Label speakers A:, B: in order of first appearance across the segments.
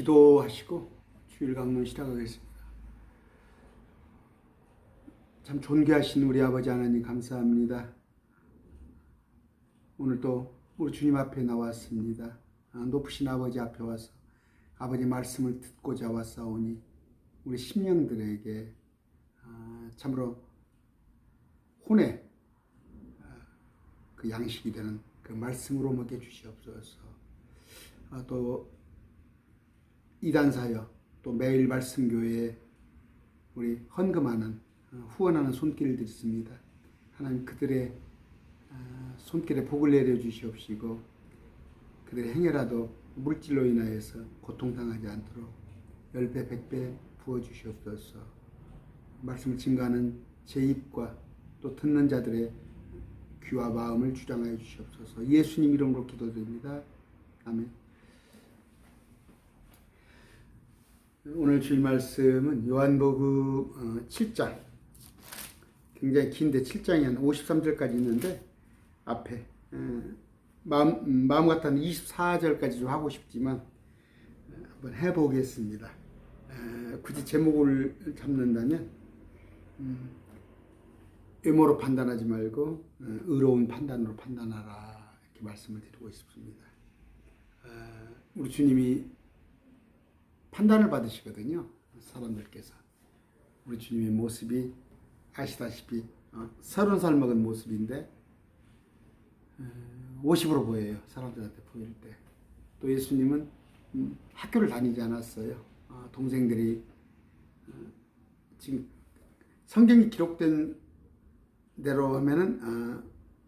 A: 기도하시고 주일 강론 시작하겠습니다. 참 존귀하신 우리 아버지 하나님 감사합니다. 오늘도 우리 주님 앞에 나왔습니다. 높으신 아버지 앞에 와서 아버지 말씀을 듣고자 왔사오니 우리 심령들에게 참으로 혼의 그 양식이 되는 그 말씀으로 먹여 주시옵소서. 또 이단사역 또 매일 말씀교회에 우리 헌금하는 후원하는 손길을 드렸습니다. 하나님 그들의 손길에 복을 내려 주시옵시고 그들의 행여라도 물질로 인하여서 고통당하지 않도록 10배 100배 부어주시옵소서. 말씀을 증거하는 제 입과 또 듣는 자들의 귀와 마음을 주장하여 주시옵소서. 예수님 이름으로 기도드립니다. 아멘. 오늘 주일 말씀은 요한복음 7장, 굉장히 긴데 7장이 한 53절까지 있는데 앞에 마음 같아는 24절까지 좀 하고 싶지만 한번 해보겠습니다. 굳이 제목을 잡는다면 외모로 판단하지 말고 의로운 판단으로 판단하라, 이렇게 말씀을 드리고 싶습니다. 우리 주님이 판단을 받으시거든요. 사람들께서. 우리 주님의 모습이 아시다시피 30살 먹은 모습인데 50으로 보여요. 사람들한테 보일 때. 또 예수님은 학교를 다니지 않았어요. 동생들이 지금 성경이 기록된 대로 하면은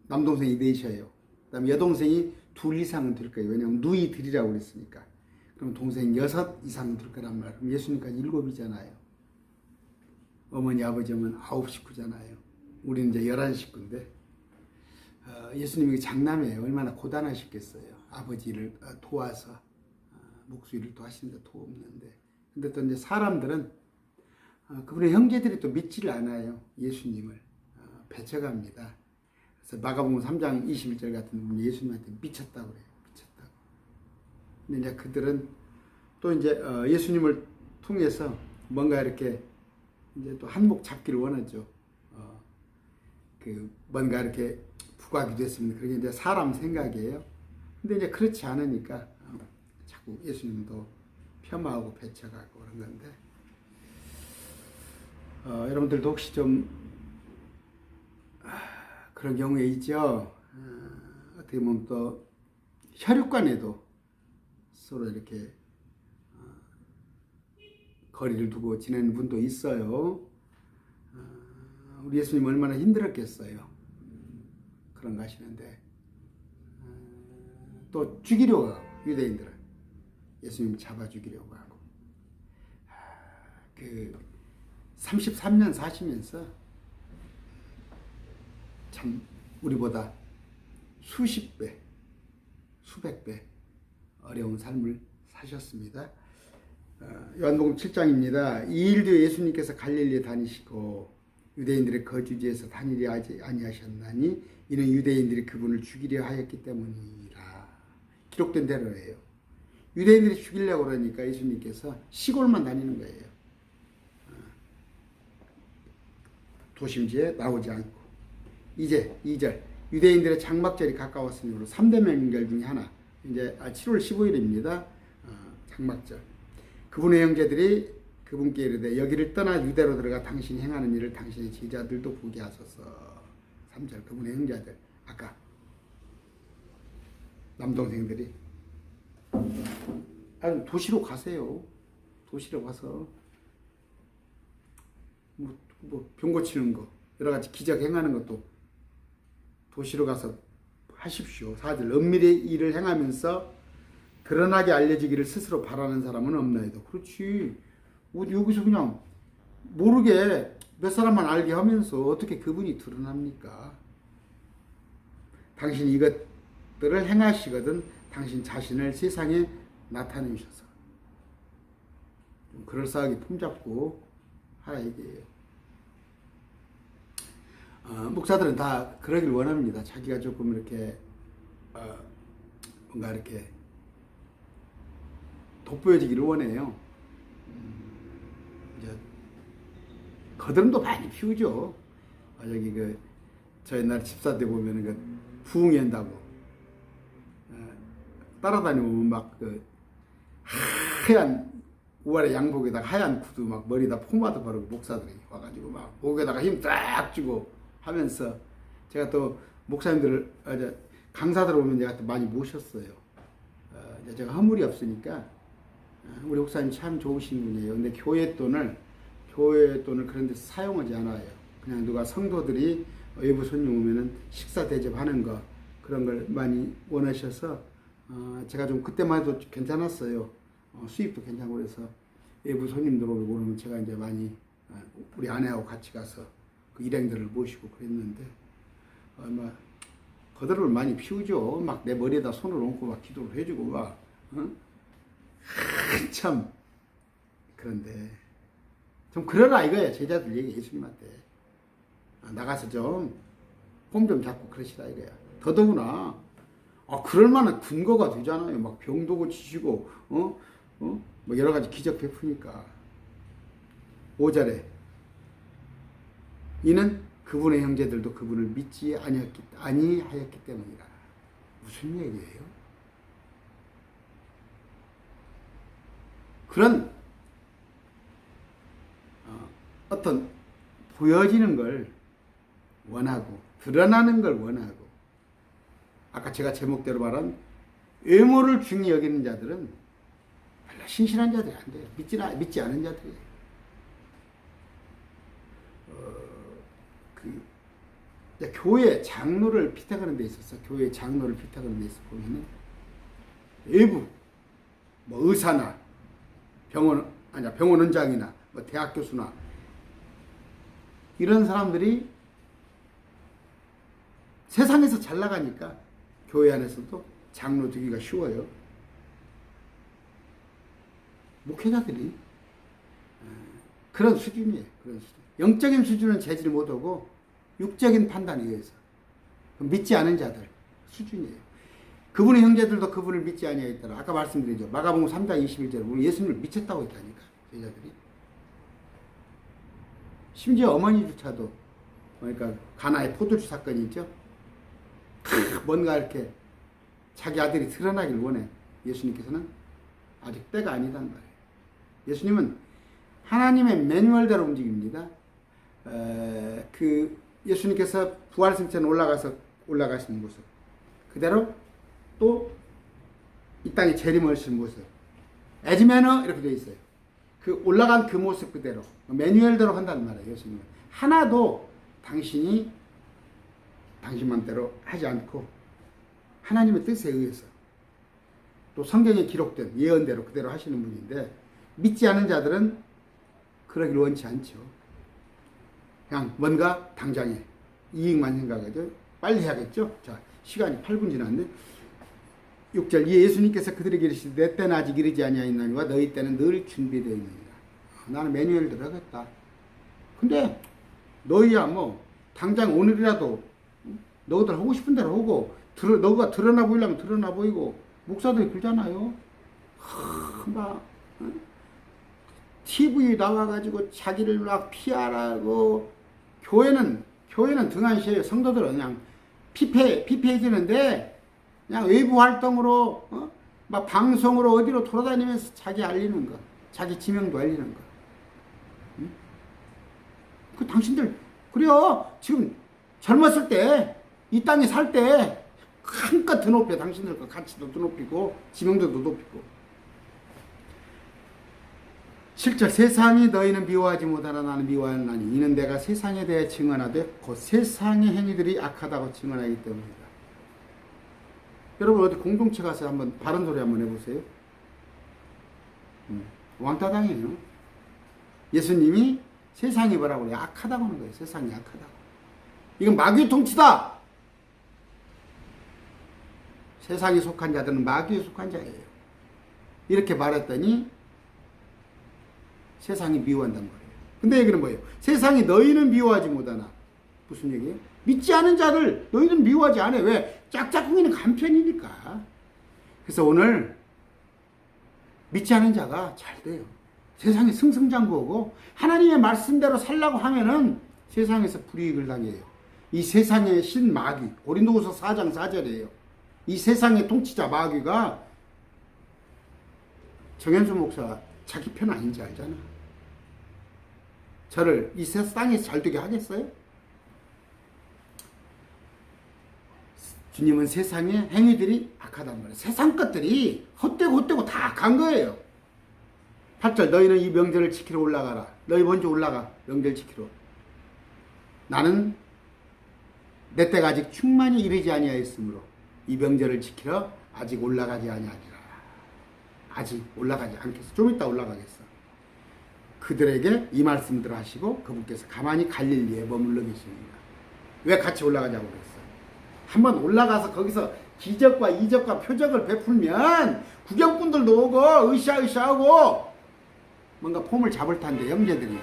A: 남동생이 넷이에요. 그다음에 여동생이 2 이상은 될 거예요. 왜냐하면 누이들이라고 그랬으니까. 그럼 동생 6 이상은 될 거란 말이에요. 그럼 예수님까지 7이잖아요. 어머니 아버지 오면 9 식구잖아요. 우리는 이제 11 식구인데 예수님이 장남이에요. 얼마나 고단하셨겠어요. 아버지를 도와서 목수일을 또 하시는데 도 없는데. 근데 또 이제 사람들은 그분의 형제들이 또 믿지를 않아요. 예수님을 배척합니다. 그래서 마가복음 3장 21절 같은 분 예수님한테 미쳤다고 그래요. 미쳤다고. 근데 이제 그들은 또 이제 예수님을 통해서 뭔가 이렇게 이제 또 한몫 잡기를 원하죠. 그 뭔가 이렇게 부각이 됐습니다. 그게 이제 사람 생각이에요. 근데 이제 그렇지 않으니까 자꾸 예수님도 폄하하고 배척하고 그런 건데 여러분들도 혹시 좀 그런 경우에 있죠. 어떻게 보면 또 혈육간에도 서로 이렇게 거리를 두고 지내는 분도 있어요. 우리 예수님 얼마나 힘들었겠어요. 그런 거 하시는데 또 죽이려고 하고 유대인들은 예수님 잡아 죽이려고 하고 그 33년 사시면서 참 우리보다 수십 배, 수백 배 어려운 삶을 사셨습니다. 요한복음 7장입니다. 이 일 뒤에 예수님께서 갈릴리에 다니시고 유대인들의 거주지에서 다니려 하지 아니하셨나니 이는 유대인들이 그분을 죽이려 하였기 때문이라. 기록된 대로예요. 유대인들이 죽이려고 그러니까 예수님께서 시골만 다니는 거예요. 도심지에 나오지 않고. 이제 2절 유대인들의 장막절이 가까웠으므로 3대 명절 중에 하나, 이제 7월 15일입니다. 장막절. 그분의 형제들이 그분께 이르되 여기를 떠나 유대로 들어가 당신이 행하는 일을 당신의 제자들도 보게 하소서. 3절 그분의 형제들, 아까 남동생들이 도시로 가세요. 도시로 가서 병 고치는 거 여러 가지 기적 행하는 것도 도시로 가서 하십시오. 4절 은밀히 일을 행하면서 드러나게 알려지기를 스스로 바라는 사람은 없나이다. 그렇지. 여기서 그냥 모르게 몇 사람만 알게 하면서 어떻게 그분이 드러납니까? 당신이 이것들을 행하시거든 당신 자신을 세상에 나타내셔서 좀 그럴싸하게 품잡고 하라 이게요. 목사들은 다 그러길 원합니다. 자기가 조금 이렇게 뭔가 이렇게 돋보여지기를 원해요. 이제 거드름도 많이 피우죠. 여기 저 옛날 집사 때 보면은 부흥회 한다고 따라다니면 막 하얀 우아래 양복에다가 하얀 구두 막 머리에다 포마드 바르고 목사들이 와가지고 막 목에다가 힘 쫙 주고 하면서 제가 또 목사님들을 강사들 오면 제가 또 많이 모셨어요. 이제 제가 허물이 없으니까 우리 목사님 참 좋으신 분이에요. 근데 교회 돈을 그런 데서 사용하지 않아요. 그냥 누가 성도들이 외부 손님 오면은 식사 대접하는 거 그런 걸 많이 원하셔서 제가 좀 그때만 해도 괜찮았어요. 수입도 괜찮고 그래서 외부 손님들 오고 그러면 제가 이제 많이 우리 아내하고 같이 가서 그 일행들을 모시고 그랬는데 막 거드름을 많이 피우죠. 막 내 머리에다 손을 얹고 막 기도를 해주고 막 참 그런데 좀 그러라 이거야. 제자들 얘기 예수님한테 나가서 좀 폼 좀 잡고 그러시라 이거야. 더더구나 그럴 만한 근거가 되잖아요. 막 병도 고치시고 뭐 여러 가지 기적 베푸니까. 5절에 이는 그분의 형제들도 그분을 믿지 아니하였기 때문이라. 무슨 얘기예요? 그런 어떤 보여지는 걸 원하고 드러나는 걸 원하고 아까 제가 제목대로 말한 외모를 중히 여기는 자들은 별로 신실한 자들이 안 돼요. 믿지 않은 자들이에요. 교회 장로를 피탁하는 데 있어서 교회 장로를 피탁하는 데 있어 보면은 외부 뭐 의사나 병원 원장이나 뭐 대학 교수나 이런 사람들이 세상에서 잘 나가니까 교회 안에서도 장로 되기가 쉬워요. 목회자들이 그런 수준이에요. 그런 수준. 영적인 수준은 재질 못하고 육적인 판단에 의해서 믿지 않은 자들 수준이에요. 그분의 형제들도 그분을 믿지 아니하였더라. 아까 말씀드리죠. 마가복음 3장 21절에 보면 예수님을 미쳤다고 했다니까 제자들이. 심지어 어머니조차도 그러니까 가나의 포도주 사건이 있죠. 뭔가 이렇게 자기 아들이 드러나길 원해. 예수님께서는 아직 때가 아니단 말이에요. 예수님은 하나님의 매뉴얼대로 움직입니다. 예수님께서 부활승천 올라가시는 모습 그대로 또 이 땅에 재림하시는 모습 에즈매너 이렇게 되어 있어요. 그 올라간 그 모습 그대로 매뉴얼대로 한다는 말이에요. 예수님은 하나도 당신이 당신 맘대로 하지 않고 하나님의 뜻에 의해서 또 성경에 기록된 예언대로 그대로 하시는 분인데 믿지 않은 자들은 그러길 원치 않죠. 그냥 뭔가 당장에 이익만 생각하죠. 빨리 해야겠죠. 자, 시간이 8분 지났는데 6절 예수님께서 그들에게 이르시되 내 때는 아직 이르지 아니하였나니와 너희 때는 늘 준비되어 있느니라. 나는 매뉴얼대로 하겠다. 근데 너희야 뭐 당장 오늘이라도 너희들 하고 싶은 대로 하고 너가 드러나 보이려면 드러나 보이고 목사들이 그러잖아요. 막 TV에 나와가지고 자기를 막 피하라고 교회는 등한시해요. 성도들은 그냥 피폐해지는데 그냥 외부 활동으로 막 방송으로 어디로 돌아다니면서 자기 알리는 거, 자기 지명도 알리는 거. 응? 그 당신들 그래요. 지금 젊었을 때 이 땅에 살 때 한껏 더 높여. 당신들 가치도 더 높이고 지명도 더 높이고. 7절 세상이 너희는 미워하지 못하나 나는 미워하나니 이는 내가 세상에 대해 증언하되 곧 세상의 행위들이 악하다고 증언하기 때문이다. 여러분 어디 공동체 가서 한번 바른 소리 한번 해보세요. 왕따당해요. 예수님이 세상이 뭐라고 그래요? 악하다고 하는 거예요. 세상이 악하다고. 이건 마귀의 통치다. 세상에 속한 자들은 마귀에 속한 자예요. 이렇게 말했더니 세상이 미워한단 말이에요. 근데 얘기는 뭐예요? 세상이 너희는 미워하지 못하나. 무슨 얘기예요? 믿지 않은 자들 너희는 미워하지 않아. 왜? 짝짝꿍이는 간편이니까. 그래서 오늘 믿지 않은 자가 잘 돼요. 세상에 승승장구하고 하나님의 말씀대로 살라고 하면은 세상에서 불이익을 당해요. 이 세상의 신 마귀, 고린도후서 4장 4절이에요. 이 세상의 통치자 마귀가 정현수 목사가 자기 편 아닌지 알잖아. 저를 이 세상에서 잘 되게 하겠어요? 주님은 세상의 행위들이 악하단 말이에요. 세상 것들이 헛되고 다 악한 거예요. 8절 너희는 이 명절을 지키러 올라가라. 너희 먼저 올라가 명절 지키러. 나는 내 때가 아직 충만히 이르지 아니하였으므로 이 명절을 지키러 아직 올라가지 아니하리라. 아직 올라가지 않겠어. 좀 이따 올라가겠어. 그들에게 이 말씀들을 하시고 그분께서 가만히 갈릴리에 머물러 계십니다. 왜 같이 올라가자고 그랬어? 한번 올라가서 거기서 기적과 이적과 표적을 베풀면 구경꾼들도 오고 으쌰으쌰하고 뭔가 폼을 잡을 텐데 형제들이.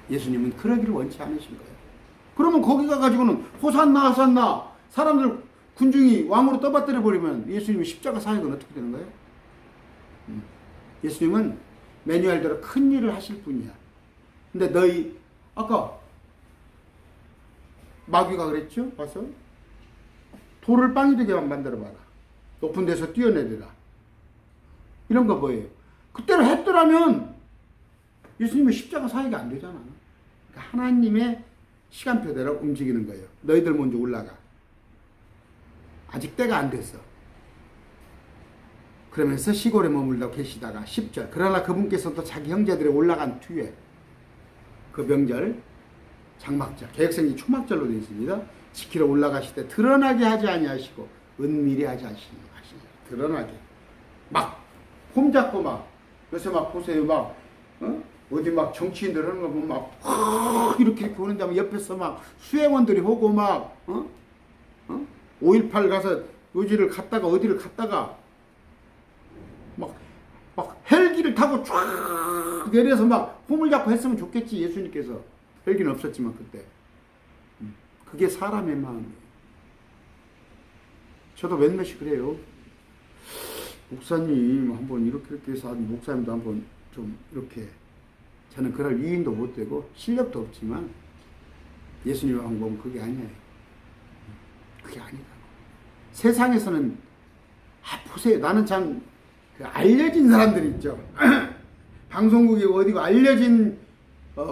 A: 예수님은 그러기를 원치 않으신 거예요. 그러면 거기 가가지고는 호산나 호산나 사람들 군중이 왕으로 떠받들어 버리면 예수님은 십자가 사역은 어떻게 되는 거예요? 예수님은 매뉴얼대로 큰 일을 하실 분이야. 근데 너희 아까 마귀가 그랬죠? 와서 돌을 빵이 되게 만들어봐라. 높은 데서 뛰어내리라. 이런 거 뭐예요? 그때로 했더라면 예수님의 십자가 사역이 안 되잖아. 그러니까 하나님의 시간표대로 움직이는 거예요. 너희들 먼저 올라가. 아직 때가 안 됐어. 그러면서 시골에 머물다 계시다가 10절 그러나 그분께서도 자기 형제들이 올라간 뒤에 그 명절 장막절 계획성이 초막절로 되어 있습니다. 지키러 올라가실 때 드러나게 하지 아니하시고 은밀히 하지 않으시니 드러나게 막 폼잡고 막 요새 막 보세요 막 어디 막 정치인들 하는 거 보면 막 이렇게 오는 다음에 옆에서 막 수행원들이 오고 막 5.18 가서 요지를 갔다가 어디를 갔다가 막 헬기를 타고 쫙 내려서 막 폼을 잡고 했으면 좋겠지. 예수님께서 헬기는 없었지만 그때 그게 사람의 마음이에요. 저도 몇몇이 그래요. 목사님 한번 이렇게 해서 목사님도 한번 좀 이렇게 저는 그럴 위인도 못 되고 실력도 없지만 예수님 방법은 그게 아니에요. 그게 아니다. 세상에서는 보세요. 나는 참 알려진 사람들 있죠. 방송국이 어디고 알려진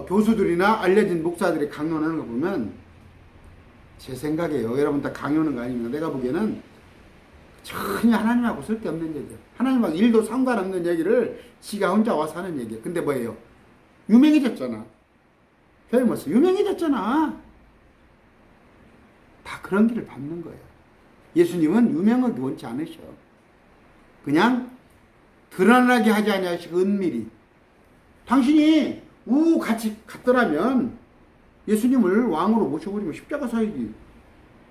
A: 교수들이나 알려진 목사들이 강론하는 거 보면 제 생각이에요. 여러분 다 강요하는 거 아닙니다. 내가 보기에는 전혀 하나님하고 쓸데없는 얘기예요. 하나님하고 일도 상관없는 얘기를 지가 혼자 와서 하는 얘기예요. 근데 뭐예요? 유명해졌잖아. 페이머스 유명해졌잖아. 다 그런 길을 밟는 거예요. 예수님은 유명하기 원치 않으셔. 그냥 드러나게 하지 아니하시고 은밀히. 당신이 같이 갔더라면 예수님을 왕으로 모셔버리면 십자가 사역이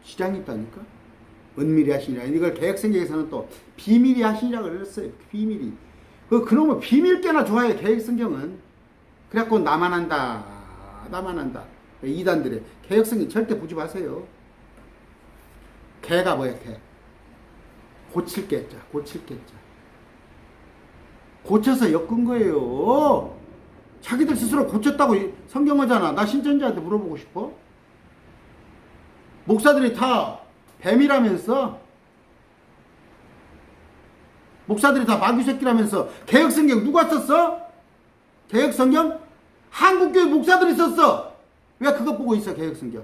A: 지장이 있다니까. 은밀히 하시니라. 이걸 개혁성경에서는 또 비밀히 하시니라 그랬어요. 비밀히. 그놈은 비밀 꽤나 좋아해. 개혁성경은. 그래갖고 나만 한다. 이단들의 개혁성경 절대 보지 마세요. 개가 뭐야, 개. 고칠 개자. 고쳐서 엮은 거예요. 자기들 스스로 고쳤다고 성경하잖아. 나 신천지한테 물어보고 싶어? 목사들이 다 뱀이라면서? 목사들이 다 마귀새끼라면서? 개혁성경 누가 썼어? 개혁성경? 한국교회 목사들이 썼어. 왜 그것 보고 있어, 개혁성경?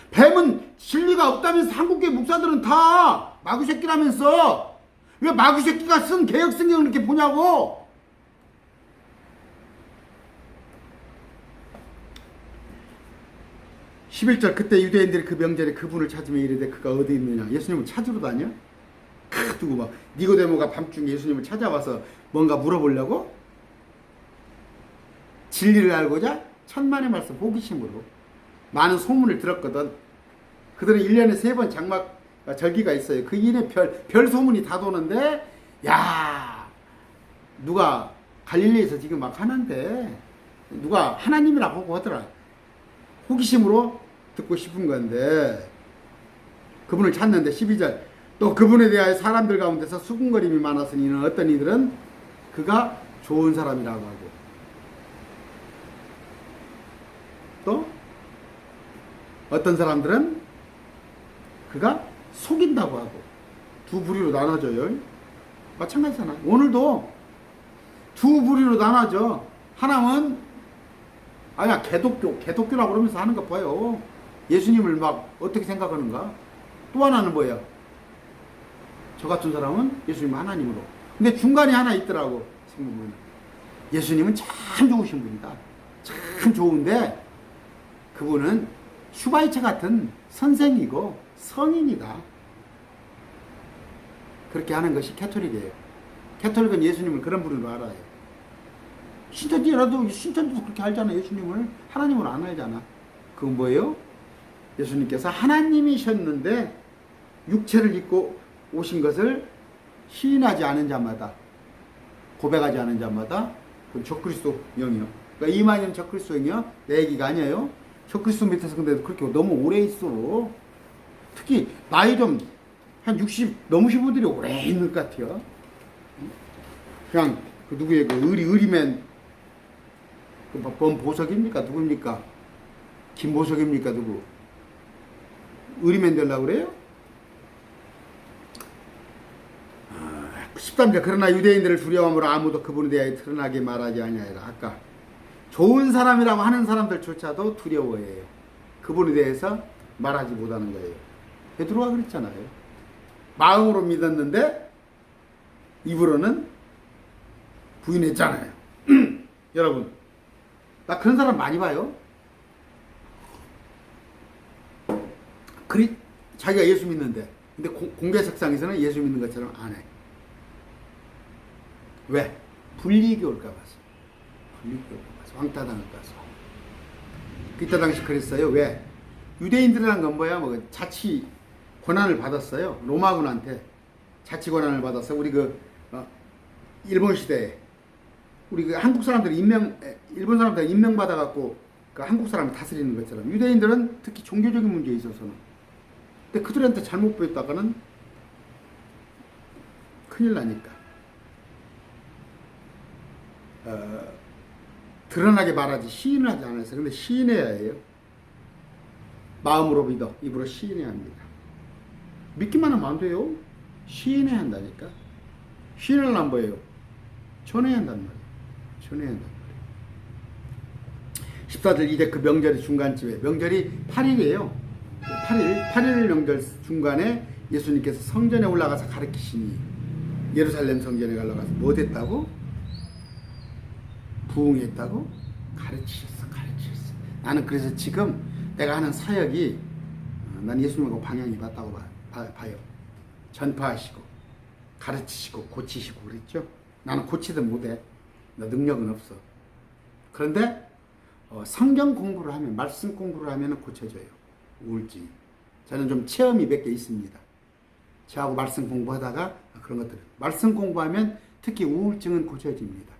A: 뱀은 진리가 없다면서 한국교회 목사들은 다 마귀새끼라면서? 왜 마귀새끼가 쓴 개혁성경을 이렇게 보냐고? 11절 그때 유대인들이 그 명절에 그분을 찾으며 이르되 그가 어디 있느냐. 예수님을 찾으러 다녀? 두고 막 니고데모가 밤중에 예수님을 찾아와서 뭔가 물어보려고? 진리를 알고자 천만의 말씀 호기심으로 많은 소문을 들었거든. 그들은 1년에 3번 장막 절기가 있어요. 그 일에 별 소문이 다 도는데 야 누가 갈릴리에서 지금 막 하는데 누가 하나님이라고 보고 하더라. 호기심으로 듣고 싶은 건데 그분을 찾는데 12절 또 그분에 대하여 사람들 가운데서 수군거림이 많았으니 이는 어떤 이들은 그가 좋은 사람이라고 하고 또 어떤 사람들은 그가 속인다고 하고 두 부류로 나눠져요. 마찬가지잖아. 오늘도 두 부류로 나눠져. 하나는 아니야 개독교라고 그러면서 하는 거 봐요. 예수님을 막 어떻게 생각하는가. 또 하나는 뭐야? 저 같은 사람은 예수님 하나님으로. 근데 중간에 하나 있더라고. 지금 예수님은 참 좋으신 분이다. 참 좋은데 그분은 슈바이처 같은 선생이고 성인이다. 그렇게 하는 것이 캐톨릭이에요. 캐톨릭은 예수님을 그런 분으로 알아요. 신천지라도 신천지도 그렇게 알잖아. 예수님을 하나님으로 안 알잖아. 그건 뭐예요? 예수님께서 하나님이셨는데 육체를 입고 오신 것을 시인하지 않은 자마다, 고백하지 않은 자마다 그건 적그리스도형이요. 그러니까 이만희는 적그리스도형이요. 내 얘기가 아니에요. 적그리스도 밑에서 근데 그렇게 너무 오래 있어. 특히 나이 좀 한 60 넘으신 분들이 오래 있는 것 같아요. 그냥 그 누구의 그 의리맨 그 범보석입니까? 누굽니까? 김보석입니까? 누구? 의리맨 되려고 그래요? 13절 그러나 유대인들을 두려워함으로 아무도 그분에 대하여 드러나게 말하지 아니하리라. 아까 좋은 사람이라고 하는 사람들조차도 두려워해요. 그분에 대해서 말하지 못하는 거예요. 베드로가 그랬잖아요. 마음으로 믿었는데 입으로는 부인했잖아요. 여러분, 나 그런 사람 많이 봐요. 자기가 예수 믿는데 근데 공개석상에서는 예수 믿는 것처럼 안 해. 왜? 불리익이 올까 봐서. 불리익이 올까 봐서. 왕따 당할까 봐서. 그때 당시 그랬어요. 왜? 유대인들이란 건 뭐야? 뭐 자치 권한을 받았어요. 로마군한테 자치 권한을 받았어. 우리 일본 시대에 우리 한국 사람들이 일본 사람들 임명받아 갖고 그 한국 사람을 다스리는 것처럼 유대인들은 특히 종교적인 문제에 있어서는. 근데 그들한테 잘못 보였다가는 큰일 나니까. 드러나게 말하지 시인을 하지 않았어요. 근데 시인해야 해요. 마음으로 믿어 입으로 시인해야 합니다. 믿기만 하면 안 돼요. 시인해야 한다니까. 시인을 하면 뭐예요? 전해야 한단 말이에요. 전해야 한단 말이에요. 14절 이제 그 명절이 중간쯤에 명절이 8일이에요. 8일 명절 중간에 예수님께서 성전에 올라가서 가르치시니 예루살렘 성전에 올라가서 뭐 됐다고? 부흥했다고? 가르치셨어. 나는 그래서 지금 내가 하는 사역이 난 예수님하고 방향이 맞다고 봐요. 전파하시고 가르치시고 고치시고 그랬죠. 나는 고치든 못해. 나 능력은 없어. 그런데 성경 공부를 하면 말씀 공부를 하면 고쳐져요. 우울증이. 저는 좀 체험이 몇 개 있습니다. 저하고 말씀 공부하다가 그런 것들 말씀 공부하면 특히 우울증은 고쳐집니다.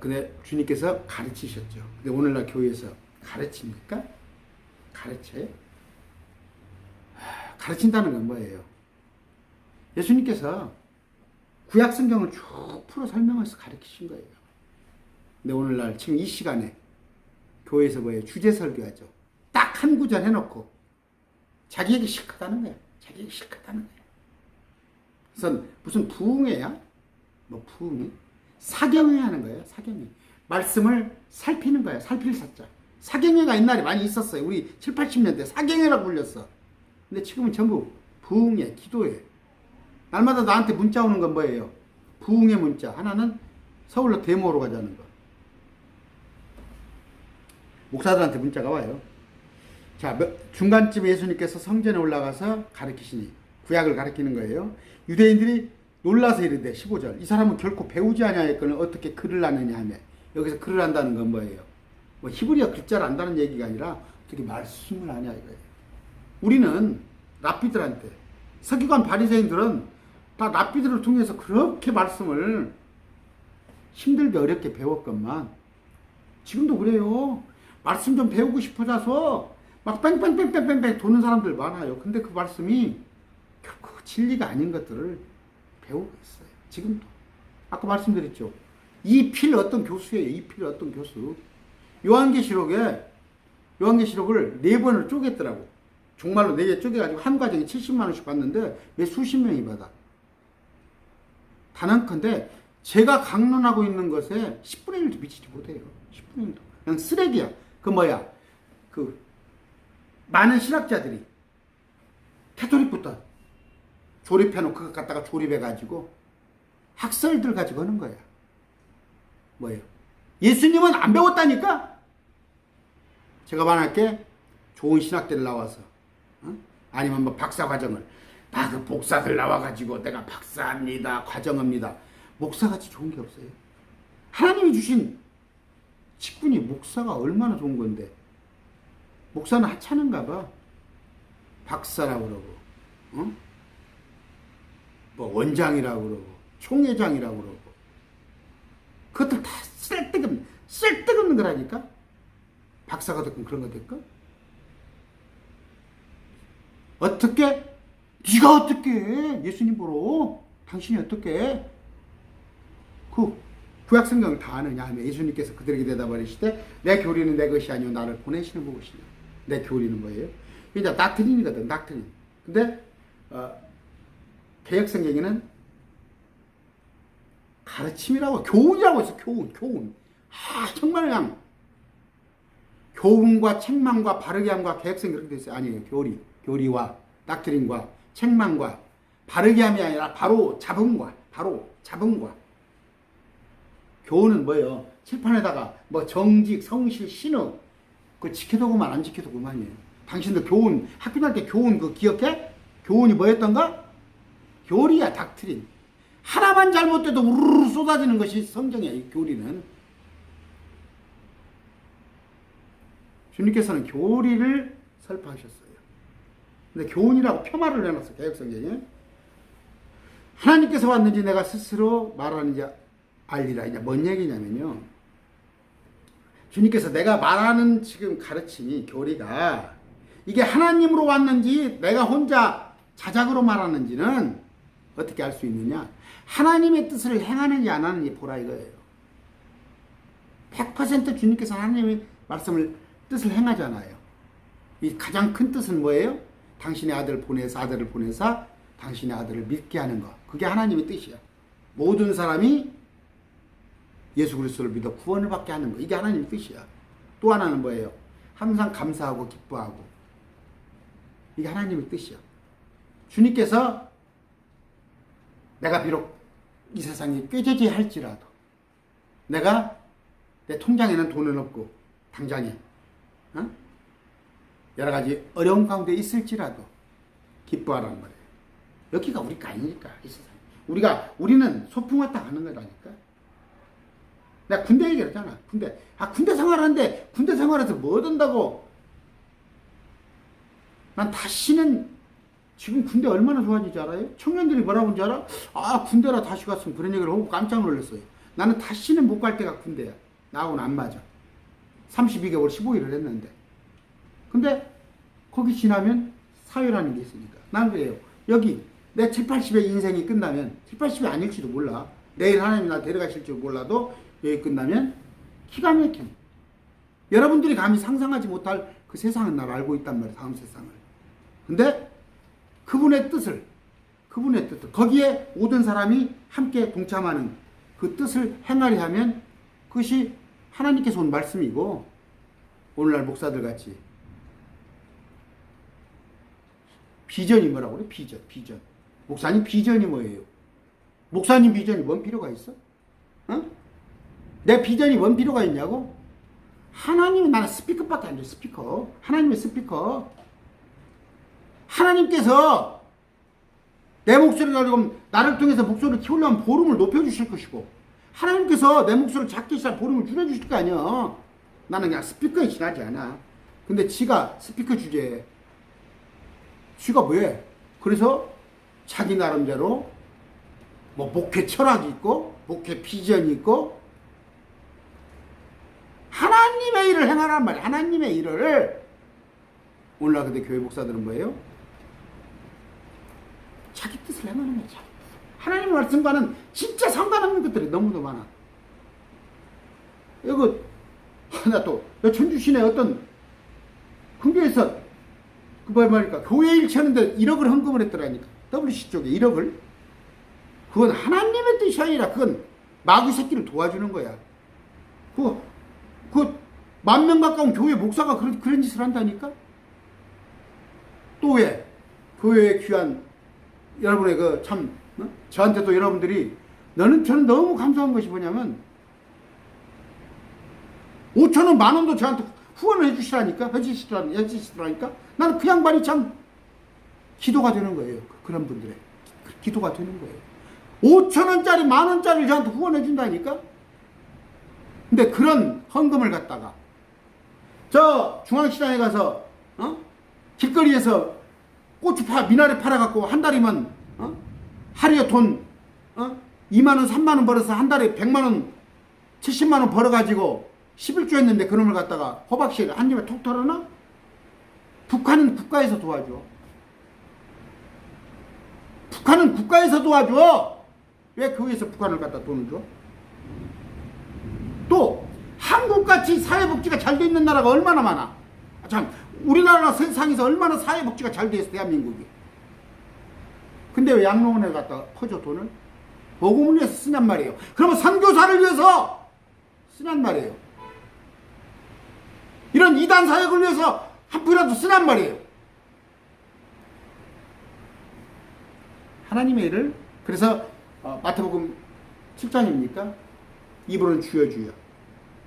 A: 근데 주님께서 가르치셨죠. 근데 오늘날 교회에서 가르칩니까? 가르쳐요? 가르친다는 건 뭐예요? 예수님께서 구약 성경을 쭉 풀어 설명해서 가르치신 거예요. 근데 오늘날 지금 이 시간에 교회에서 뭐예요? 주제 설교하죠. 딱 한 구절 해놓고 자기에게 실컷하는 거야. 자기에게 실컷하는 거야. 그래서 무슨 부흥회야? 뭐 부흥회? 사경회 하는 거예요. 사경회. 말씀을 살피는 거예요. 살필 사자. 사경회가 옛날에 많이 있었어요. 우리 7, 80년대 사경회라고 불렸어. 근데 지금은 전부 부흥회, 기도회. 날마다 나한테 문자 오는 건 뭐예요? 부흥회 문자. 하나는 서울로 데모로 가자는 거. 목사들한테 문자가 와요. 자, 중간쯤에 예수님께서 성전에 올라가서 가르치시니 구약을 가르치는 거예요. 유대인들이 놀라서 이르되 15절 이 사람은 결코 배우지 아니하였거늘 어떻게 글을 아느냐 하며 여기서 글을 안다는 건 뭐예요? 뭐 히브리어 글자를 안다는 얘기가 아니라 어떻게 말씀을 아냐 이거예요. 우리는 랍비들한테 서기관 바리새인들은 다 랍비들을 통해서 그렇게 말씀을 힘들게 어렵게 배웠건만 지금도 그래요. 말씀 좀 배우고 싶어져서 막 뺑뺑뺑뺑뺑뺑 도는 사람들 많아요. 근데 그 말씀이 결코 진리가 아닌 것들을 배우고 있어요. 지금도. 아까 말씀드렸죠. 이 필 어떤 교수예요. 이 필 어떤 교수. 요한계시록을 4번을 쪼갰더라고. 종말로 4개 쪼개가지고 한 과정에 70만 원씩 받는데 매 수십 명이 받아. 단언컨대 제가 강론하고 있는 것에 10분의 1도 미치지 못해요. 10분의 1도. 그냥 쓰레기야. 많은 신학자들이 캐토릭부터 조립해놓고 그거 갖다가 조립해가지고 학설들 가지고 하는 거야. 뭐예요? 예수님은 안 배웠다니까? 제가 만약에 좋은 신학대를 나와서, 아니면 뭐 박사과정을, 그 목사들 나와가지고 내가 박사합니다, 과정합니다. 목사같이 좋은 게 없어요. 하나님이 주신 직분이 목사가 얼마나 좋은 건데, 목사는 하찮은가 봐. 박사라고 그러고, 뭐 원장이라고 그러고, 총회장이라고 그러고, 그것들 다 쓸데없는 거라니까? 박사가 됐건 그런 거 됐건? 어떻게? 네가 어떻게 해? 예수님 보러? 당신이 어떻게 해? 구약성경을 다 아느냐 하면 예수님께서 그들에게 대답하시되 내 교리는 내 것이 아니요 나를 보내시는 것이냐. 내 교리는 뭐예요? 이제 닥트린이거든. 닥트린. 근데 개혁성경에는 가르침이라고, 교훈이라고 있어. 교훈. 정말 그냥 교훈과 책망과 바르게 함과 개혁성경 그렇게 돼 있어요. 아니에요. 교리와 닥트린과 책망과 바르게 함이 아니라 바로 잡음과 교훈은 뭐예요? 칠판에다가 뭐 정직, 성실, 신앙 그거 지켜도 그만 안 지켜도 그만이에요. 당신들 교훈 학교 다닐 때 교훈 그거 기억해? 교훈이 뭐였던가? 교리야. 닥트린. 하나만 잘못돼도 우르르 쏟아지는 것이 성경이야. 이 교리는. 주님께서는 교리를 설파하셨어요. 근데 교훈이라고 폄하를 해놨어. 개혁성경에. 하나님께서 왔는지 내가 스스로 말하는지 알리라. 이제 뭔 얘기냐면요. 주님께서 내가 말하는 지금 가르침이, 교리가 이게 하나님으로 왔는지 내가 혼자 자작으로 말하는지는 어떻게 알 수 있느냐? 하나님의 뜻을 행하는지 안 하는지 보라 이거예요. 100% 주님께서 하나님의 말씀을 뜻을 행하잖아요. 이 가장 큰 뜻은 뭐예요? 당신의 아들을 보내사 당신의 아들을 믿게 하는 것. 그게 하나님의 뜻이야. 모든 사람이 예수 그리스도를 믿어 구원을 받게 하는 것. 이게 하나님의 뜻이야. 또 하나는 뭐예요? 항상 감사하고 기뻐하고. 이게 하나님의 뜻이야. 주님께서 내가 비록 이 세상에 꾀죄죄 할지라도, 내가 내 통장에는 돈은 없고 당장에 여러 가지 어려운 가운데 있을지라도 기뻐하라는 말이에요. 여기가 우리가 아니니까. 이 세상. 우리는 소풍 왔다 가는 거라니까. 내가 군대 얘기했잖아. 군대 생활하는데 군대 생활에서 뭐 얻는다고. 난 다시는, 지금 군대 얼마나 좋아지는지 알아요? 청년들이 뭐라고 하는지 알아? 군대라 다시 갔으면, 그런 얘기를 하고 깜짝 놀랐어요. 나는 다시는 못 갈 때가 군대야. 나하고는 안 맞아. 32개월 15일을 했는데. 근데 거기 지나면 사회라는 게 있으니까. 난 그래요. 여기 내 7, 80의 인생이 끝나면, 7, 80이 아닐지도 몰라. 내일 하나님이 나 데려가실 줄 몰라도 여기 끝나면 기가 막힌, 여러분들이 감히 상상하지 못할 그 세상은 나를 알고 있단 말이에요. 다음 세상을. 근데 그분의 뜻을 거기에 모든 사람이 함께 동참하는 그 뜻을 행하려 하면 그것이 하나님께서 온 말씀이고, 오늘날 목사들 같이 비전이 뭐라고 그래? 비전. 목사님 비전이 뭐예요? 목사님 비전이 뭔 필요가 있어? 내 비전이 뭔 필요가 있냐고? 하나님은, 나는 스피커밖에 안 돼. 스피커. 하나님의 스피커. 하나님께서 내 목소리를 가지고 나를 통해서 목소리를 키우려면 볼륨을 높여주실 것이고, 하나님께서 내 목소리를 작게 시작 볼륨을 줄여주실 거 아니야. 나는 그냥 스피커에 지나지 않아. 근데 지가 스피커 주제에, 지가 뭐해? 그래서 자기 나름대로 뭐 목회 철학이 있고 목회 비전이 있고 하나님의 일을 행하란 말이야. 하나님의 일을. 오늘날 근데 교회 목사들은 뭐예요? 자기 뜻을 행하는 거야. 자기 뜻. 하나님의 말씀과는 진짜 상관없는 것들이 너무도 많아. 이거 하나 또 천주시내 어떤 근교에서 그 말이니까 교회 일치하는데 1억을 헌금을 했더라니까. WC 쪽에 1억을. 그건 하나님의 뜻이 아니라 그건 마귀 새끼를 도와주는 거야. 그 10,000명 가까운 교회 목사가 그런 짓을 한다니까? 또 왜? 교회에 귀한 여러분의 저한테도 여러분들이 저는 너무 감사한 것이 뭐냐면 5,000원, 10,000원도 저한테 후원을 해주시더라니까? 나는 그 양반이 참 기도가 되는 거예요. 그런 분들의 기도가 되는 거예요. 5,000원짜리, 10,000원짜리를 저한테 후원해 준다니까? 근데 그런 헌금을 갖다가 저 중앙시장에 가서 길거리에서 미나리 팔아갖고 한 달이면 하루에 돈 2만원 3만원 벌어서 한 달에 100만원 70만원 벌어가지고 11조 했는데 그놈을 갖다가 호박씨를 한 입에 톡 털어놔? 북한은 국가에서 도와줘. 북한은 국가에서 도와줘. 왜 교회에서 북한을 갖다 돈을 줘? 또 한국같이 사회복지가 잘 돼 있는 나라가 얼마나 많아. 참 우리나라 세상에서 얼마나 사회복지가 잘 돼 있어 대한민국이. 근데 왜 양로원에 갖다 퍼줘 돈을? 복음을 위해서 쓰냔 말이에요. 그러면 선교사를 위해서 쓰냔 말이에요. 이런 이단 사역을 위해서 한 푼이라도 쓰냔 말이에요. 하나님의 일을 그래서 마태복음 7장입니까? 입으로는 주여 주여.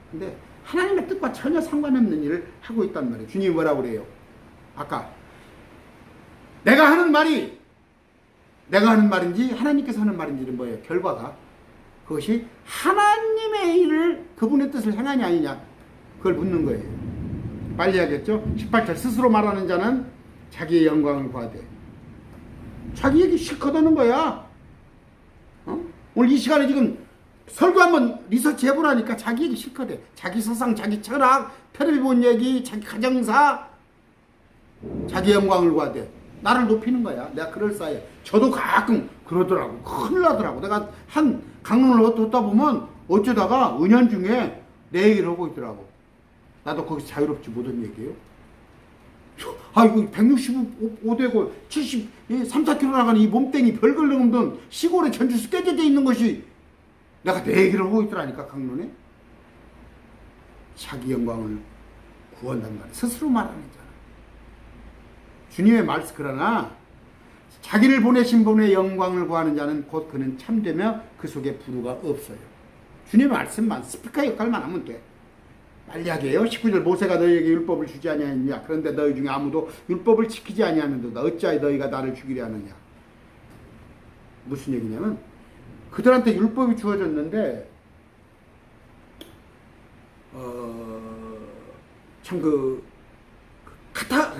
A: 근데 하나님의 뜻과 전혀 상관없는 일을 하고 있단 말이에요. 주님이 뭐라고 그래요? 아까 내가 하는 말인지 하나님께서 하는 말인지는 뭐예요? 결과가 그것이 하나님의 일을 그분의 뜻을 행하냐 아니냐 그걸 묻는 거예요. 빨리 하겠죠? 18절 스스로 말하는 자는 자기의 영광을 구하되 자기 얘기 실컷 하는 거야. 오늘 이 시간에 지금 설교 한번 리서치 해보라니까 자기 얘기 실컷 해. 자기 세상, 자기 철학, 텔레비전 얘기, 자기 가정사, 자기 영광을 구하되 나를 높이는 거야. 내가 그럴싸해. 저도 가끔 그러더라고. 큰일 나더라고. 내가 한 강론을 듣다 보면 어쩌다가 은연중에 내 얘기를 하고 있더라고. 나도 거기서 자유롭지 못한 얘기예요. 아이고 165되고 73, 4kg 나가는 이 몸땡이 별걸 없는 시골에 전주스 깨져져 있는 것이 내가 내 얘기를 하고 있더라니까 강론에. 자기 영광을 구한단 말이야. 스스로 말하는 자는. 주님의 말씀 그러나 자기를 보내신 분의 영광을 구하는 자는 곧 그는 참되며 그 속에 불우가 없어요. 주님의 말씀만 스피커 역할만 하면 돼. 빨리 하게 해요. 19절 모세가 너희에게 율법을 주지 아니하느냐. 그런데 너희 중에 아무도 율법을 지키지 아니하는도다. 어찌하여 너희가 나를 죽이려 하느냐. 무슨 얘기냐면 그들한테 율법이 주어졌는데 참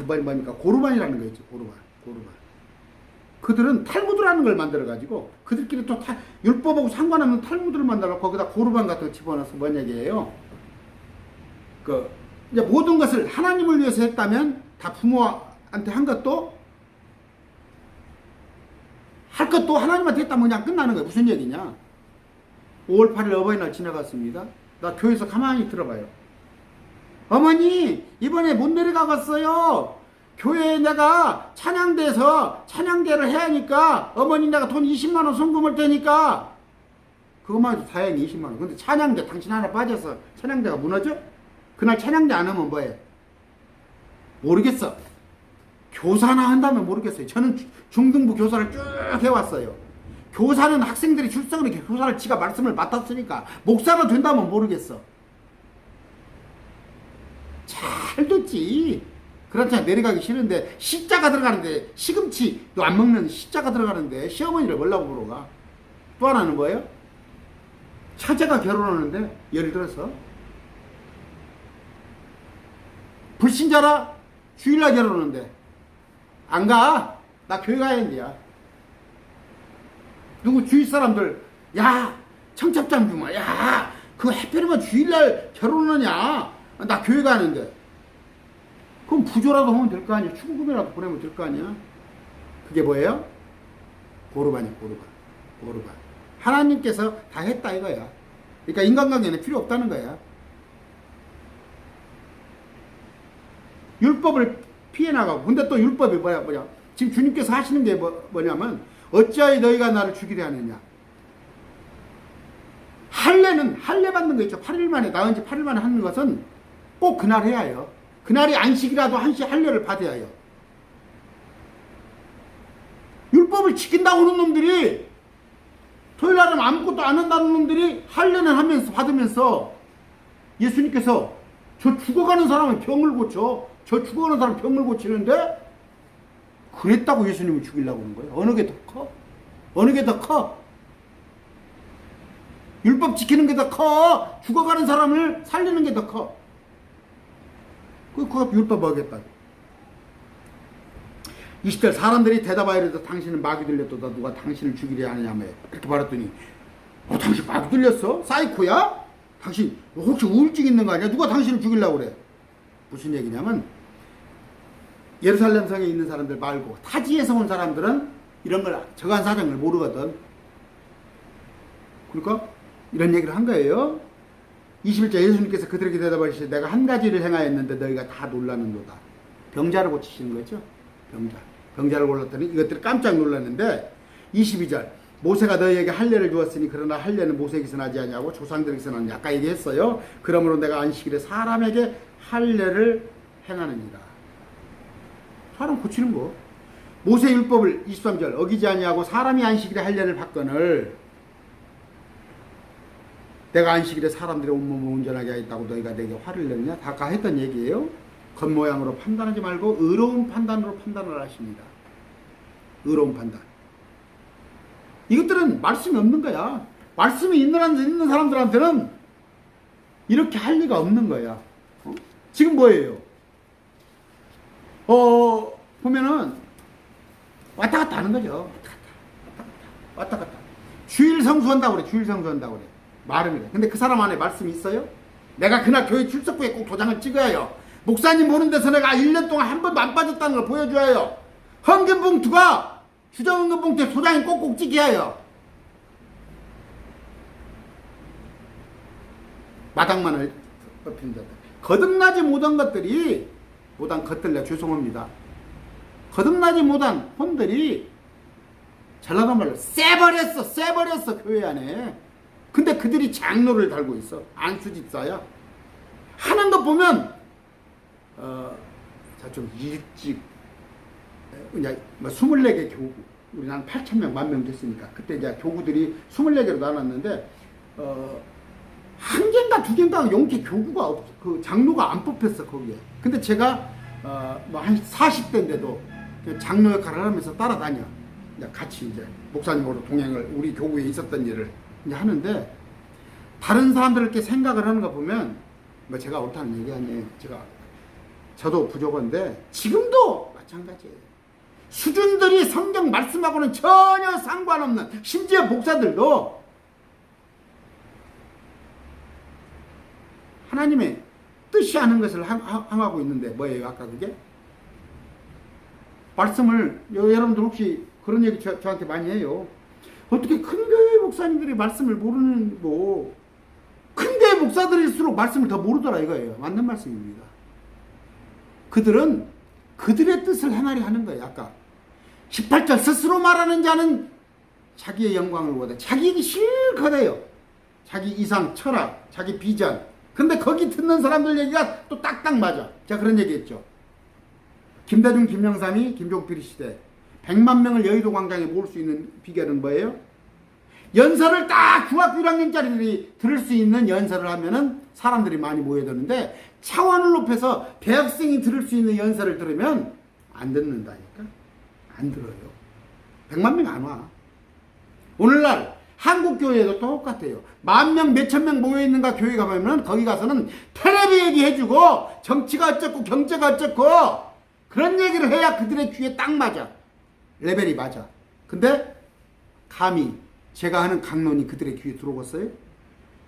A: 뭡니까 고르반이라는 거 있죠. 고르반. 그들은 탈무드라는 걸 만들어 가지고 그들끼리 또 율법하고 상관없는 탈무드를 만들어 거기다 고르반 같은 거 집어넣어서 뭔 얘기예요? 이제 모든 것을 하나님을 위해서 했다면 다 부모한테 한 것도 할 것도 하나님한테 했다면 그냥 끝나는 거예요. 무슨 얘기냐? 5월 8일 어버이날 지나갔습니다. 나 교회에서 가만히 들어봐요. 어머니 이번에 못 내려가겠어요. 교회에 내가 찬양대에서 찬양대를 해야 하니까 어머니 내가 돈 20만원 송금할 테니까. 그것만 해도 다행히 20만원. 근데 찬양대 당신 하나 빠져서 찬양대가 무너져? 그날 찬양대 안 하면 뭐해? 모르겠어. 교사나 한다면 모르겠어요. 저는 중등부 교사를 쭉 해왔어요. 교사는 학생들이 출석을 이렇게 교사를 지가 말씀을 맡았으니까 목사가 된다면 모르겠어. 잘 듣지. 그렇잖아. 내려가기 싫은데 시자가 들어가는데 시금치도 안 먹는 시자가 들어가는데 시어머니를 뭐라고 보러 가. 또 하나는 뭐예요? 처제가 결혼하는데 예를 들어서 불신자라 주일날 결혼하는데 안 가. 나 교회 가야 된대야. 누구 주위 사람들 야 청첩장 주마 야 그거 해필이면 주일날 결혼하냐 나 교회 가는데 그럼 부조라도 하면 될 거 아니야. 축구금이라도 보내면 될 거 아니야. 그게 뭐예요? 고르반이 고르반. 하나님께서 다 했다 이거야. 그러니까 인간관계는 필요 없다는 거야. 율법을 피해 나가고. 근데 또 율법이 뭐냐? 지금 주님께서 하시는 게 뭐냐면 어찌하여 너희가 나를 죽이려 하느냐. 할례 받는 거 있죠. 8일 만에 나은 지 8일 만에 하는 것은 꼭 그날 해야 해요. 그날이 안식이라도 할례를 받아야 해요. 율법을 지킨다고 하는 놈들이 토요일 날은 아무것도 안 한다는 놈들이 할례는 하면서 받으면서 예수님께서 저 죽어가는 사람은 병을 고쳐. 저 죽어가는 사람 병을 고치는데 그랬다고 예수님을 죽이려고 하는 거예요. 어느 게 더 커? 어느 게 더 커? 율법 지키는 게 더 커? 죽어가는 사람을 살리는 게 더 커? 그거 율법 하겠다고. 20절 사람들이 대답하여 이르되 당신은 마귀 들렸도다 누가 당신을 죽이려 하느냐며 그렇게 말했더니 당신 마귀 들렸어? 사이코야? 당신 혹시 우울증 있는 거 아니야? 누가 당신을 죽이려고 그래? 무슨 얘기냐면 예루살렘 성에 있는 사람들 말고 타지에서 온 사람들은 이런 걸 저간 사정을 모르거든. 그러니까 이런 얘기를 한 거예요. 21절 예수님께서 그들에게 대답하시되 내가 한 가지를 행하였는데 너희가 다 놀라는도다. 병자를 고치시는 거죠. 병자를 골랐더니 이것들이 깜짝 놀랐는데 22절 모세가 너희에게 할례를 주었으니 그러나 할례는 모세에게서 나지 아니하고 조상들에게서 나느냐. 아까 얘기했어요. 그러므로 내가 안식일에 사람에게 할례를 행하느니라. 사람 고치는 거. 모세 율법을 23절 어기지 아니하고 사람이 안식일에 할례를 받거늘 내가 안식일에 사람들의 온몸을 온전하게 하겠다고 너희가 내게 화를 내느냐. 다 아까 했던 얘기예요. 겉모양으로 판단하지 말고 의로운 판단으로 판단을 하십니다. 의로운 판단. 이것들은 말씀이 없는 거야. 말씀이 있는 사람들한테는 이렇게 할 리가 없는 거야. 지금 뭐예요? 보면은 왔다 갔다 하는 거죠. 왔다 갔다. 주일 성수한다고 그래. 주일 성수한다고 그래. 말은 그래. 근데 그 사람 안에 말씀이 있어요? 내가 그날 교회 출석부에 꼭 도장을 찍어야 해요. 목사님 보는 데서 내가 1년 동안 한 번도 안 빠졌다는 걸 보여줘야 해요. 헌금봉투가 주정헌금봉투에 도장이 꼭꼭 찍혀야 해요. 마당만을 엎힌 자들. 거듭나지 못한 것들이 내가 죄송합니다. 거듭나지 못한 혼들이 전라도 말로 쎄버렸어 교회 안에. 근데 그들이 장로를 달고 있어. 안수집사야. 하는 것 보면 좀 일찍 그냥 24개 교구, 우리 한 8,000명, 10,000명 됐으니까 그때 이제 교구들이 24개로 나눴는데 한 개인가 두 개인가 용케 교구가 그 장로가 안 뽑혔어 거기에. 근데 제가 한 40대인데도 장로 역할을 하면서 따라다녀. 같이 이제 목사님으로 동행을 우리 교구에 있었던 일을 이제 하는데 다른 사람들께 생각을 하는 거 보면 제가 옳다는 얘기 아니에요. 저도 부족한데 지금도 마찬가지예요. 수준들이 성경 말씀하고는 전혀 상관없는 심지어 목사들도 하나님의 뜻이 아는 것을 항하고 있는데 뭐예요? 아까 그게? 말씀을 여러분들 혹시 그런 얘기 저한테 많이 해요. 어떻게 큰 교회 목사님들이 말씀을 모르는 큰 교회 목사들일수록 말씀을 더 모르더라 이거예요. 맞는 말씀입니다. 그들은 그들의 뜻을 행하려 하는 거예요. 아까 18절 스스로 말하는 자는 자기의 영광을 보다 자기 실컷해요. 자기 이상, 철학, 자기 비전. 근데 거기 듣는 사람들 얘기가 또 딱딱 맞아. 제가 그런 얘기 했죠. 김대중, 김영삼이 김종필 시대 100만 명을 여의도 광장에 모을 수 있는 비결은 뭐예요? 연설을 딱 중학교 1학년짜리들이 들을 수 있는 연설을 하면은 사람들이 많이 모여드는데 차원을 높여서 대학생이 들을 수 있는 연설을 들으면 안 듣는다니까. 안 들어요. 100만 명 안 와. 오늘날 한국교회도 똑같아요. 10,000명, 몇천 명 모여있는가 교회 가보면 거기 가서는 텔레비 얘기해주고 정치가 어쩌고 경제가 어쩌고 그런 얘기를 해야 그들의 귀에 딱 맞아. 레벨이 맞아. 근데 감히 제가 하는 강론이 그들의 귀에 들어오겠어요?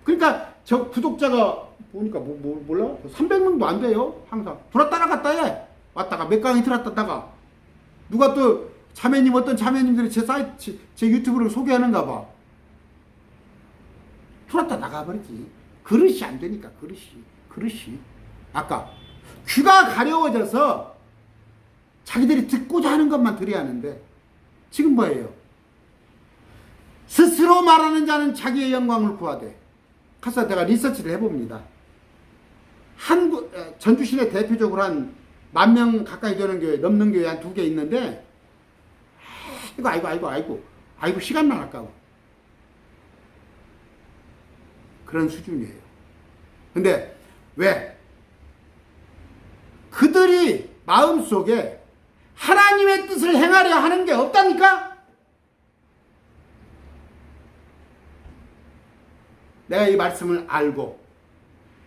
A: 그러니까 저 구독자가 보니까 몰라? 300명도 안 돼요. 항상 들었다 나갔다 해. 왔다가 몇 강의 들었다가 누가 또 참여님, 어떤 참여님들이 제 사이트, 제 유튜브를 소개하는가 봐. 풀었다 나가버리지. 그릇이 안 되니까, 그릇이. 아까 귀가 가려워져서 자기들이 듣고자 하는 것만 들어야 하는데, 지금 뭐예요? 스스로 말하는 자는 자기의 영광을 구하되. 가서 내가 리서치를 해봅니다. 전주시내 대표적으로 한 10,000명 가까이 되는 교회, 넘는 교회 한 2개 있는데, 아이고, 시간만 아까워. 그런 수준이에요. 근데, 왜? 그들이 마음속에 하나님의 뜻을 행하려 하는 게 없다니까? 내가 이 말씀을 알고,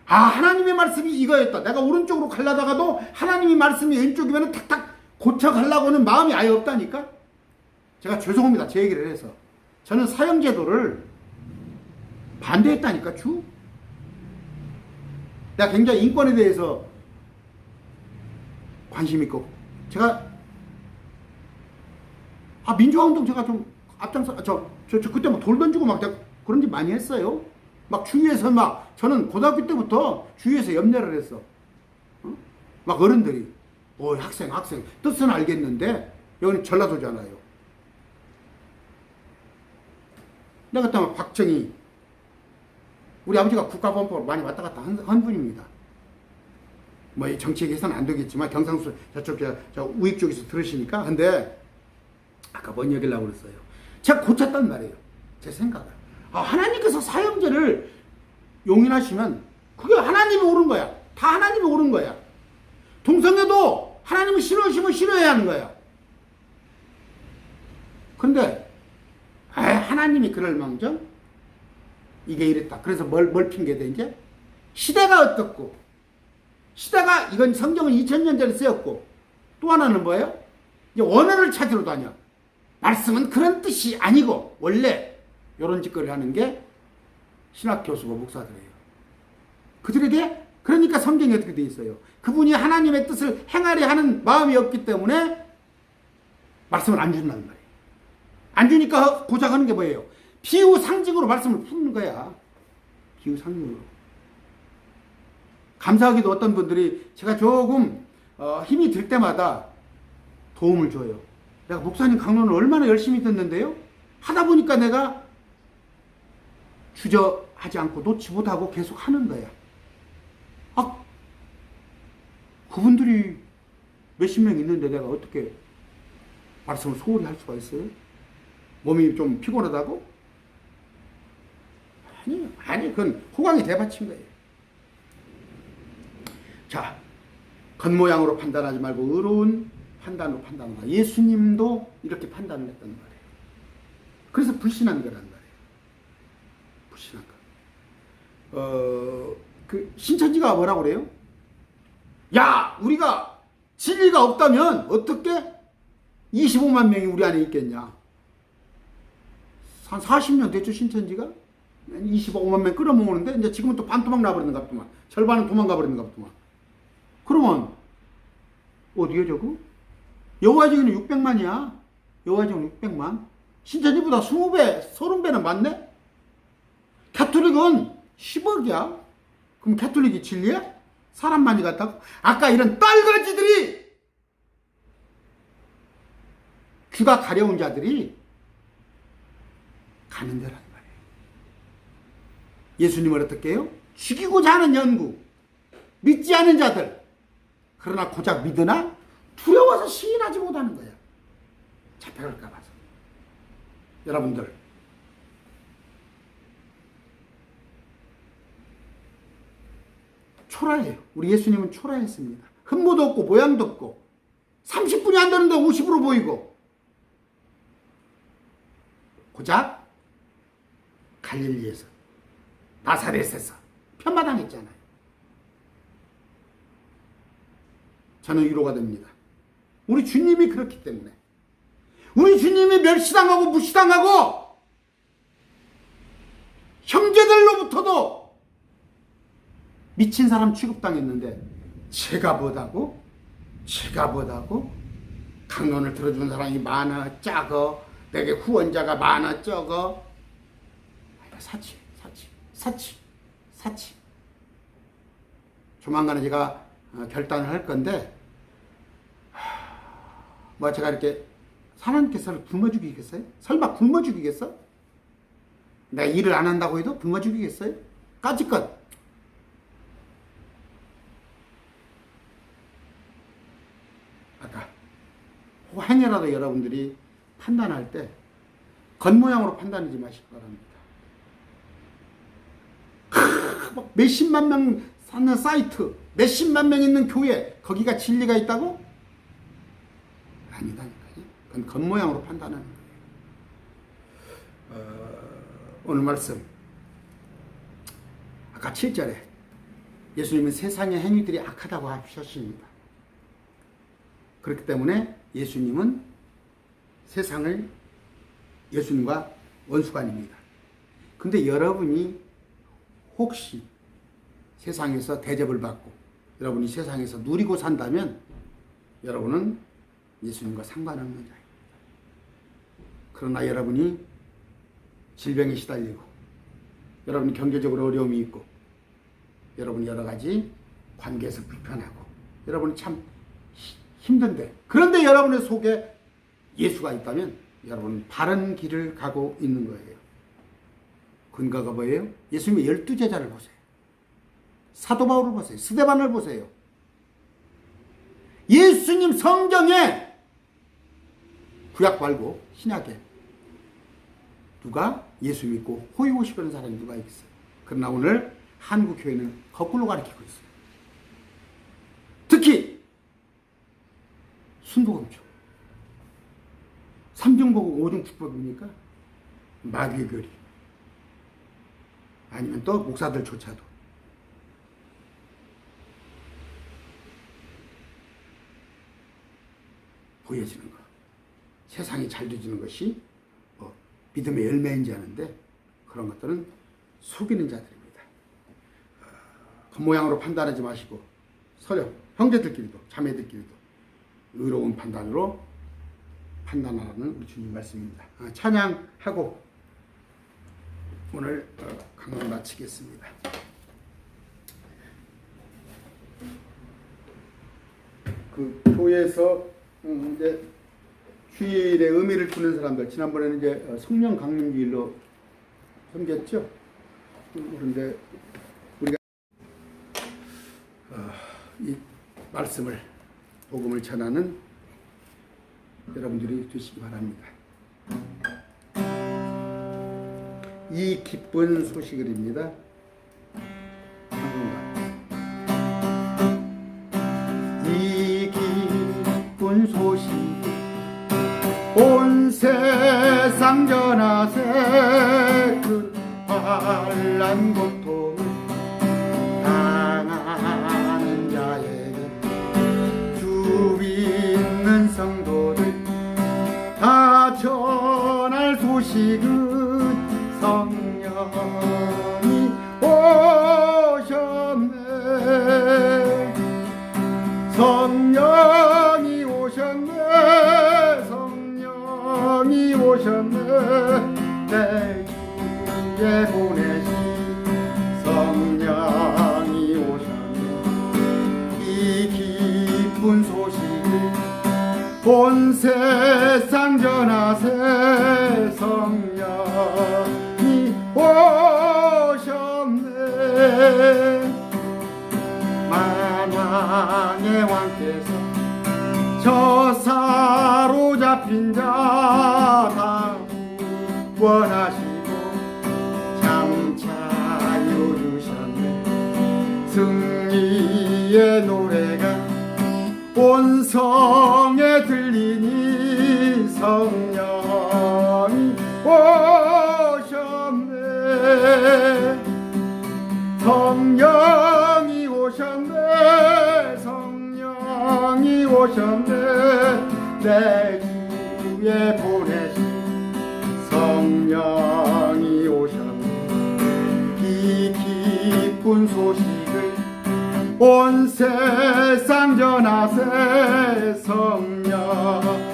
A: 하나님의 말씀이 이거였다. 내가 오른쪽으로 가려다가도 하나님의 말씀이 왼쪽이면 탁탁 고쳐가려고는 마음이 아예 없다니까? 제가 죄송합니다. 제 얘기를 해서. 저는 사형제도를 반대했다니까, 내가 굉장히 인권에 대해서 관심 있고, 제가, 민주화운동 제가 좀 앞장서, 그때 막 돌 던지고 막 그런 짓 많이 했어요. 막 주위에서 저는 고등학교 때부터 주위에서 염려를 했어. 막 어른들이, 학생, 뜻은 알겠는데, 여기는 전라도잖아요. 내가 그때 막 박정희, 우리 아버지가 국가본부로 많이 왔다 갔다 한 분입니다. 이 정치에 계산은 안 되겠지만, 경상수, 저 우익 쪽에서 들으시니까. 근데, 아까 뭔 얘기를 하고 그랬어요. 제가 고쳤단 말이에요. 제 생각을. 하나님께서 사형제를 용인하시면, 그게 하나님이 옳은 거야. 다 하나님이 옳은 거야. 동성애도 하나님이 싫어하시면 싫어해야 하는 거야. 근데, 하나님이 그럴 망정? 이게 이랬다. 그래서 뭘 핑계대, 이제? 시대가 어떻고, 이건 성경은 2000년 전에 쓰였고, 또 하나는 뭐예요? 이제 원어를 찾으러 다녀. 말씀은 그런 뜻이 아니고, 원래, 요런 짓거리를 하는 게 신학 교수고 목사들이에요. 그들에게, 그러니까 성경이 어떻게 되어 있어요? 그분이 하나님의 뜻을 행하려 하는 마음이 없기 때문에 말씀을 안 준다는 말이에요. 안 주니까 고작 하는 게 뭐예요? 비유 상징으로 말씀을 푸는 거야. 비유 상징으로. 감사하게도 어떤 분들이 제가 조금 힘이 들 때마다 도움을 줘요. 내가 목사님 강론을 얼마나 열심히 듣는데요? 하다 보니까 내가 주저하지 않고 놓지 못하고 계속 하는 거야. 그분들이 몇십 명 있는데 내가 어떻게 말씀을 소홀히 할 수가 있어요? 몸이 좀 피곤하다고? 아니, 그건 호강이 대받친 거예요. 자, 겉모양으로 판단하지 말고 의로운 판단으로 판단하라. 예수님도 이렇게 판단을 했단 말이에요. 그래서 불신한 거란 말이에요. 불신한 거. 신천지가 뭐라고 그래요? 야, 우리가 진리가 없다면 어떻게 25만 명이 우리 안에 있겠냐? 한 40년 됐죠, 신천지가? 25만 명 끌어모으는데, 이제 지금은 또 반토막 나버리는가 보더만. 절반은 도망가 버리는가 보더만. 그러면, 어디에 저거? 여호와적이는 600만이야. 여호와적은 600만. 신천지보다 20배, 30배는 많네? 가톨릭은 10억이야. 그럼 가톨릭이 진리야? 사람 많이 갔다고? 아까 이런 떨거지들이, 귀가 가려운 자들이 가는 데란 말이에요. 예수님을 어떻게 해요? 죽이고자 하는 연구, 믿지 않은 자들. 그러나 고작 믿으나 두려워서 시인하지 못하는 거야. 잡혀갈까 봐서. 여러분들, 초라해요. 우리 예수님은 초라했습니다. 흠모도 없고 모양도 없고 30분이 안 되는데 50으로 보이고, 고작 갈릴리에서, 나사렛에서 편마당했잖아요. 저는 위로가 됩니다. 우리 주님이 그렇기 때문에. 우리 주님이 멸시당하고 무시당하고 형제들로부터도 미친 사람 취급당했는데, 제가 뭐다고? 강론을 들어주는 사람이 많아 작어, 내게 후원자가 많아 적어, 사치. 조만간에 제가 결단을 할 건데, 뭐 제가 이렇게 하나님께서를 굶어 죽이겠어요? 설마 굶어 죽이겠어? 내가 일을 안 한다고 해도 굶어 죽이겠어요? 까짓것. 아까 혹한이라도 여러분들이 판단할 때 겉모양으로 판단하지 마시기 바랍니다. 막 몇십만 명 사는 사이트, 몇십만 명 있는 교회, 거기가 진리가 있다고? 아니다니까요. 그건 겉모양으로 판단하는 거예요. 오늘 말씀 아까 7절에 예수님은 세상의 행위들이 악하다고 하셨습니다. 그렇기 때문에 예수님은 세상을 예수님과 원수관입니다. 근데 여러분이 혹시 세상에서 대접을 받고 여러분이 세상에서 누리고 산다면 여러분은 예수님과 상관없는 자입니다. 그러나 여러분이 질병에 시달리고 여러분이 경제적으로 어려움이 있고 여러분이 여러 가지 관계에서 불편하고 여러분이 참 힘든데, 그런데 여러분의 속에 예수가 있다면 여러분은 바른 길을 가고 있는 거예요. 근거가 뭐예요? 예수님의 12제자를 보세요. 사도 바울을 보세요. 스데반을 보세요. 예수님 성경에, 구약 말고 신약에 누가 예수 믿고 호의호식 그런 사람이 누가 있겠어요? 그러나 오늘 한국 교회는 거꾸로 가르치고 있어요. 특히 순복음죠. 삼중복음 오중축복입니까? 마귀의 교리, 아니면 또 목사들조차도 보여지는 것, 세상이 잘 되지는 것이 믿음의 열매인지 아는데 그런 것들은 속이는 자들입니다. 겉모양으로 판단하지 마시고 서로 형제들끼리도 자매들끼리도 의로운 판단으로 판단하라는 우리 주님 말씀입니다. 찬양하고 오늘 강론 마치겠습니다. 그 교회에서 이제 주일의 의미를 두는 사람들, 지난번에는 이제 성령 강림주일로 섬겼죠. 그런데 우리가 이 말씀을, 복음을 전하는 여러분들이 되시기 바랍니다. 이 기쁜 소식을입니다. 이 기쁜 소식 온 세상 전하세, 그 환난 고통을 당하는 자에게 주 믿는 성도들 다 전할 소식은 성령이 오셨네. 성령이 오셨네. 성령이 오셨네. 내 주에 보내신 성령이 오셨네. 이 기쁜 소식을 온 세상 전하세. 성령이 오셨네. 만왕의 왕께서 저 사로잡힌 자 다 구원하시고 장차 이루셨네. 승리의 노래가 온 성에 들리니 성령이 오셨네. 성령이 오셨네. 성령이 오셨네. 내 주에 보내신 성령이 오셨네. 이 기쁜 소식을 온 세상 전하세. 성령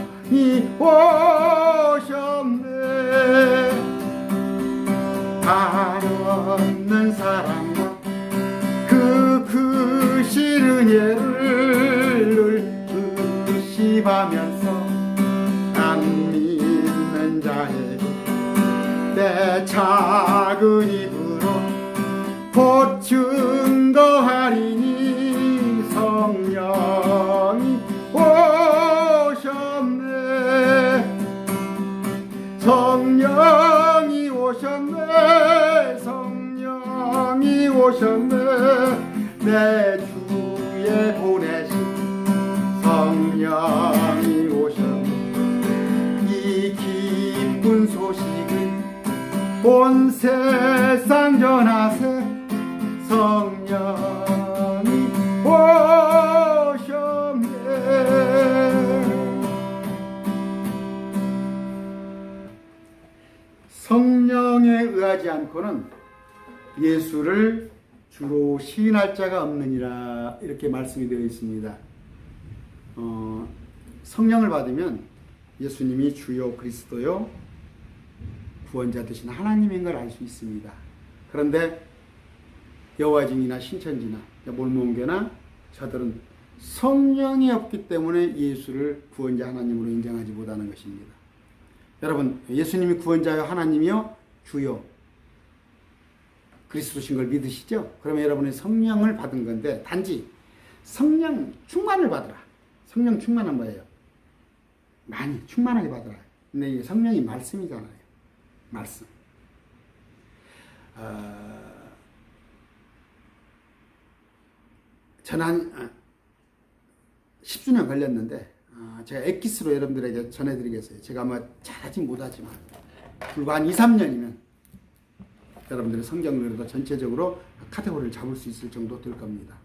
A: 임하면서 안 믿는 자에게 내 작은 입으로 보충 더하리니 성령이 오셨네. 성령이 오셨네. 성령이 오셨네. 내 주에 보내신 성령이 오셨네. 이 기쁜 소식을 온 세상 전하세. 성령이 오셨네. 성령에 의하지 않고는 예수를 주로 시인할 자가 없느니라, 이렇게 말씀이 되어 있습니다. 성령을 받으면 예수님이 주요 그리스도요 구원자 되신 하나님인 걸 알 수 있습니다. 그런데 여호와증이나 신천지나 몰몬교나 저들은 성령이 없기 때문에 예수를 구원자 하나님으로 인정하지 못하는 것입니다. 여러분, 예수님이 구원자요 하나님이요 주요 그리스도신 걸 믿으시죠? 그러면 여러분이 성령을 받은 건데, 단지 성령 충만을 받으라. 성령 충만한 거예요. 많이 충만하게 받으라. 근데 이게 성령이 말씀이잖아요. 말씀. 저는 10주년 걸렸는데 제가 엑기스로 여러분들에게 전해드리겠어요. 제가 아마 잘하지 못하지만 불과 한 2, 3년이면 여러분들의 성경으로도 전체적으로 카테고리를 잡을 수 있을 정도 될 겁니다.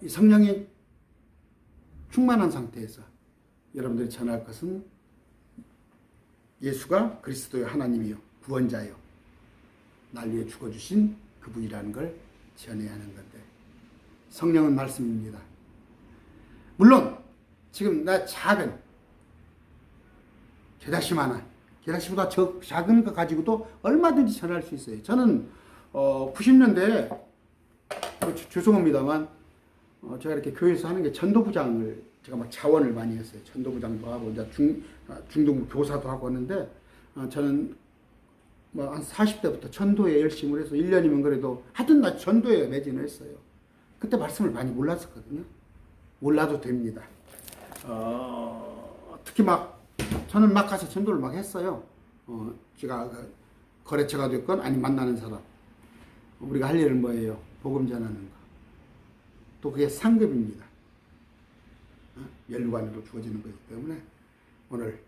A: 이 성령이 충만한 상태에서 여러분들이 전할 것은 예수가 그리스도의 하나님이요 구원자요 날 위해 죽어주신 그분이라는 걸 전해야 하는 건데, 성령은 말씀입니다. 물론 지금 나 작은 게다시마나 게다시보다 작은 거 가지고도 얼마든지 전할 수 있어요. 저는 90년대에 죄송합니다만 제가 이렇게 교회에서 하는 게 전도부장을 제가 막 자원을 많이 했어요. 전도부장도 하고 이제 중등부 교사도 하고 하는데 저는 뭐 한 40대부터 전도에 열심을 해서 1년이면 그래도 하여튼 나 전도에 매진을 했어요. 그때 말씀을 많이 몰랐었거든요. 몰라도 됩니다. 특히 저는 막 가서 전도를 막 했어요. 제가 거래처가 됐건 아니면 만나는 사람. 우리가 할 일은 뭐예요? 복음 전하는 거. 또 그게 상급입니다. 면류관으로 주어지는 거기 때문에 오늘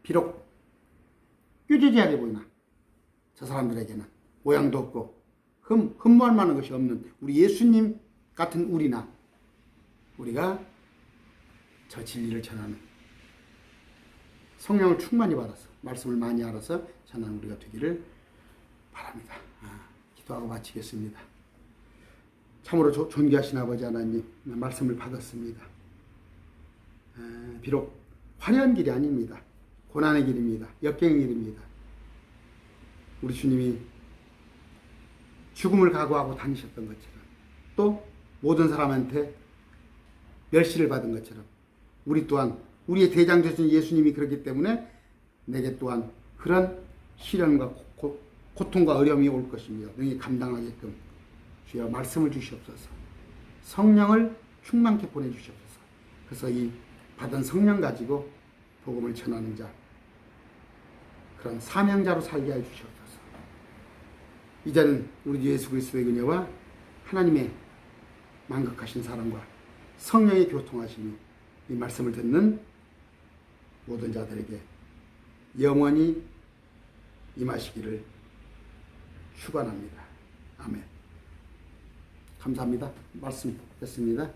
A: 비록 뾰족하게 보이나 저 사람들에게는 모양도 없고 흠모할 만한 것이 없는 우리 예수님 같은 우리가 저 진리를 전하는 성령을 충만히 받아서 말씀을 많이 알아서 전하는 우리가 되기를 바랍니다. 기도하고 마치겠습니다. 참으로 존귀하신 아버지 하나님, 말씀을 받았습니다. 비록 화려한 길이 아닙니다. 고난의 길입니다. 역경의 길입니다. 우리 주님이 죽음을 각오하고 다니셨던 것처럼, 또 모든 사람한테 멸시를 받은 것처럼 우리 또한 우리의 대장 되신 예수님이 그렇기 때문에 내게 또한 그런 시련과 고통과 어려움이 올 것입니다. 능히 감당하게끔 주여 말씀을 주시옵소서. 성령을 충만케 보내주시옵소서. 그래서 이 받은 성령 가지고 복음을 전하는 자, 그런 사명자로 살게 해 주시옵소서. 이제는 우리 예수 그리스도의 은혜와 하나님의 만극하신 사랑과 성령의 교통하심이 이 말씀을 듣는 모든 자들에게 영원히 임하시기를 축원합니다. 아멘. 감사합니다. 말씀 됐습니다.